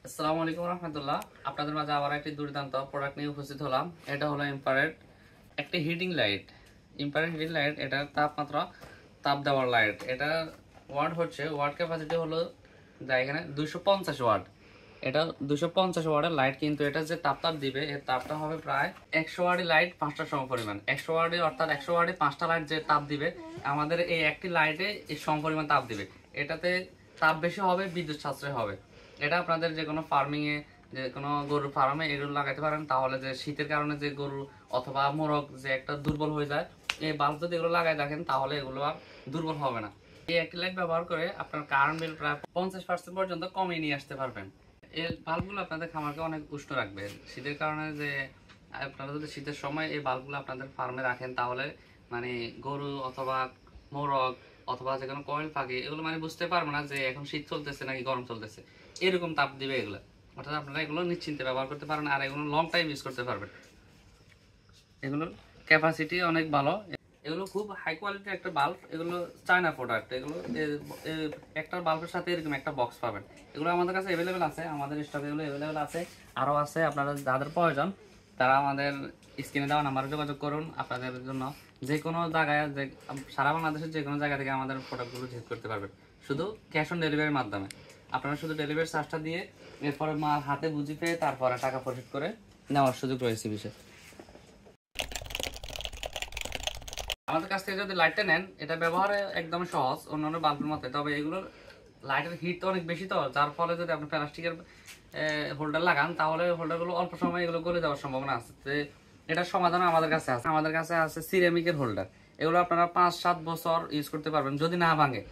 আসসালামু আলাইকুম রহমতুল্লাহ। আপনাদের মাঝে আবার একটি দুর্দান্ত প্রোডাক্ট নিয়ে উপস্থিত হলাম। এটা হলো ইনফ্রারেড একটি heating light. Infrared heating light, এটা তাপমাত্রা তাপ দেওয়ার লাইট। এটা ওয়াট ক্যাপাসিটি হলো যা এখানে 250 ওয়াট। এটা 250 ওয়াটের লাইট, কিন্তু এটা যে তাপ দিবে এর তাপটা হবে প্রায় 100 ওয়াটের লাইট 5টার সম পরিমাণ। 100 ওয়াটে অর্থাৎ 100 ওয়াটে 5টা লাইট যে তাপ দিবে, আমাদের এই একটি লাইটে এই সম পরিমাণ তাপ দিবে। এটাতে তাপ বেশি হবে, বিদ্যুৎ সাশ্রয় হবে। এটা আপনাদের যে কোনো ফার্মিংয়ে, যে কোনো গরুর ফার্মে এগুলো লাগাইতে পারেন। তাহলে যে শীতের কারণে যে গরু অথবা মোরগ যে একটা দুর্বল হয়ে যায়, এই বাল্ব যদি এগুলো লাগাই দেখেন তাহলে এগুলো আর দুর্বল হবে না। এই একটি লাইট ব্যবহার করে আপনার কারেন্ট বিল প্রায় 50% পর্যন্ত কমিয়ে নিয়ে আসতে পারবেন। এই বাল্বগুলো আপনাদের খামারকে অনেক উষ্ণ রাখবে। শীতের কারণে যে আপনারা যদি শীতের সময় এই বাল্বগুলো আপনাদের ফার্মে রাখেন, তাহলে মানে গরু অথবা মোরগ অথবা যে কোনো কয়েল পাখি এগুলো মানে বুঝতে পারবে না যে এখন শীত চলতেছে নাকি গরম চলতেছে। এরকম তাপ দিবে এগুলো। অর্থাৎ আপনারা এগুলো নিশ্চিন্তে ব্যবহার করতে পারেন, আর এগুলো লং টাইম ইউজ করতে পারবেন। এগুলোর ক্যাপাসিটি অনেক ভালো। এগুলো খুব হাই কোয়ালিটির একটা বাল্ব। এগুলো চায়না প্রোডাক্ট। এগুলো একটা বাল্বের সাথে এরকম একটা বক্স পাবেন। এগুলো আমাদের কাছে অ্যাভেলেবেল আছে, আমাদের স্টকে এগুলো অ্যাভেলেবেল আছে, আরও আছে। আপনারা যাদের প্রয়োজন তারা আমাদের স্ক্রিনে দেওয়া নাম্বারে যোগাযোগ করুন। আপনাদের জন্য যে কোনো জায়গায়, যে সারা বাংলাদেশের যে কোনো জায়গা থেকে আমাদের প্রোডাক্টগুলো রিসিভ করতে পারবেন, শুধু ক্যাশ অন ডেলিভারির মাধ্যমে। আপনারা শুধু ডেলিভারি চার্জটা দিয়ে এরপরে মাল হাতে বুঝি পেয়ে তারপরে টাকা পরিশোধ করে নেওয়ার সুযোগ রয়েছে বিষয়। আমাদের কাছ থেকে যদি লাইটটা নেন, এটা ব্যবহারে একদম সহজ অন্যান্য বাল্বের মতো। তবে এগুলোর লাইটের হিট তো অনেক বেশি, তো যার ফলে যদি আপনি প্লাস্টিকের হোল্ডার লাগান তাহলে হোল্ডারগুলো অল্প সময় এগুলো গলে যাওয়ার সম্ভাবনা আছে। এটার সমাধান আমাদের কাছে আছে। আমাদের কাছে আছে সিরামিকের হোল্ডার। এগুলো আপনারা 5-7 বছর ইউজ করতে পারবেন যদি না ভাঙে।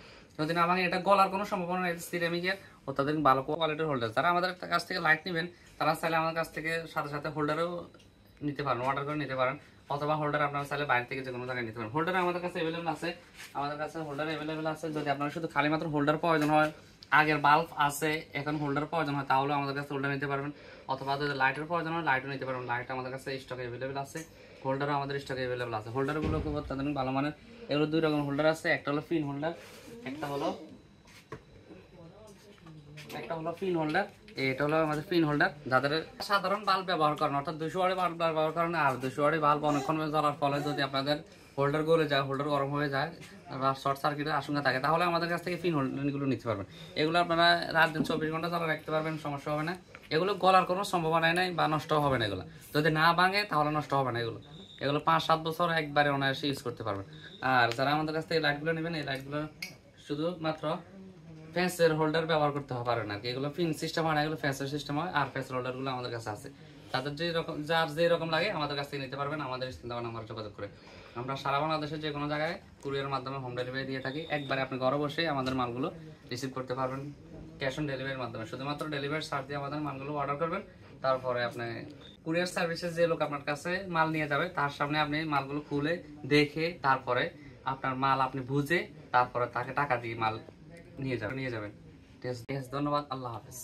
এটা গলার কোনো সম্ভাবনা নেই। সিরামিকের অত্যাধিক ভালো কোয়ালিটির হোল্ডার। যারা আমাদের কাছ থেকে লাইট নেবেন তারা চাইলে আমাদের কাছ থেকে সাথে সাথে হোল্ডারও নিতে পারেন, অর্ডার করে নিতে পারেন। অথবা হোল্ডার আপনারা চাইলে বাইরে থেকে যে কোনো জায়গায় নিতে পারেন। হোল্ডার আমাদের কাছে অ্যাভেলেবেল আছে। যদি আপনার শুধু খালি মাত্র হোল্ডার প্রয়োজন হয়, আগের বাল্ব আছে এখন হোল্ডার প্রয়োজন হয়, তাহলে আমাদের কাছে হোল্ডার নিতে পারবেন। অথবা যদি লাইটের প্রয়োজন হয় লাইটও নিতে পারবেন। লাইট আমাদের কাছে স্টকে অ্যাভেলেবেল আছে, হোল্ডারও আমাদের স্টকে অ্যাভেলেবেল আছে। হোল্ডারগুলো খুব অত্যাধুনিক ভালো মানের। এগুলো 2 রকম হোল্ডার আছে। একটা হলো পিন হোল্ডার, একটা হলো পিন হোল্ডার। এটা হলো আমাদের পিন হোল্ডার। যাদের সাধারণ বাল্ব ব্যবহার করেন, অর্থাৎ 200 ওয়াটের বাল্ব ব্যবহার করেন, আর 200 ওয়াটের বাল্ব অনেকক্ষণ জ্বলার ফলে যদি আপনাদের হোল্ডার গলে যায়, হোল্ডার গরম হয়ে যায় বা শর্ট সার্কিটের আশঙ্কা থাকে, তাহলে আমাদের কাছ থেকে পিন হোল্ডারগুলো নিতে পারবেন। এগুলো আপনারা রাত দিন 24 ঘন্টা জ্বালা রাখতে পারবেন, সমস্যা হবে না। এগুলো গলার কোনো সম্ভাবনাই নাই বা নষ্ট হবে না। এগুলো যদি না ভাঙে তাহলে নষ্ট হবে না। এগুলো 5-7 বছর একবারে অনায়াসে ইউজ করতে পারবেন। আর যারা আমাদের কাছ থেকে এই লাইটগুলো নেবেন, এই লাইটগুলো শুধুমাত্র ফ্যান্সের হোল্ডার ব্যবহার করতে পারেন আর কি। এগুলো পিন সিস্টেম হয় না, এগুলো ফ্যান্সের সিস্টেম হয়। আর ফ্যান্সের হোল্ডারগুলো আমাদের কাছে আছে। তাদের যে রকম লাগে আমাদের কাছ থেকে নিতে পারবেন আমাদের স্ক্রিনে দেওয়া নাম্বারে যোগাযোগ করে। আমরা সারা বাংলাদেশের যে কোনো জায়গায় কুরিয়ারের মাধ্যমে হোম ডেলিভারি দিয়ে থাকি। একবারে আপনি ঘরে বসে আমাদের মালগুলো রিসিভ করতে পারবেন ক্যাশ অন ডেলিভারির মাধ্যমে। শুধুমাত্র ডেলিভারি চার্জ দিয়ে আমাদের মালগুলো অর্ডার করবেন। তারপরে আপনি কুরিয়ার সার্ভিসের যে লোক আপনার কাছে মাল নিয়ে যাবে, তার সামনে আপনি মালগুলো খুলে দেখে তারপরে আপনার মাল আপনি বুঝে তারপরে তাকে টাকা দিয়ে মাল নিয়ে যাবেন। ধন্যবাদ। আল্লাহ হাফেজ।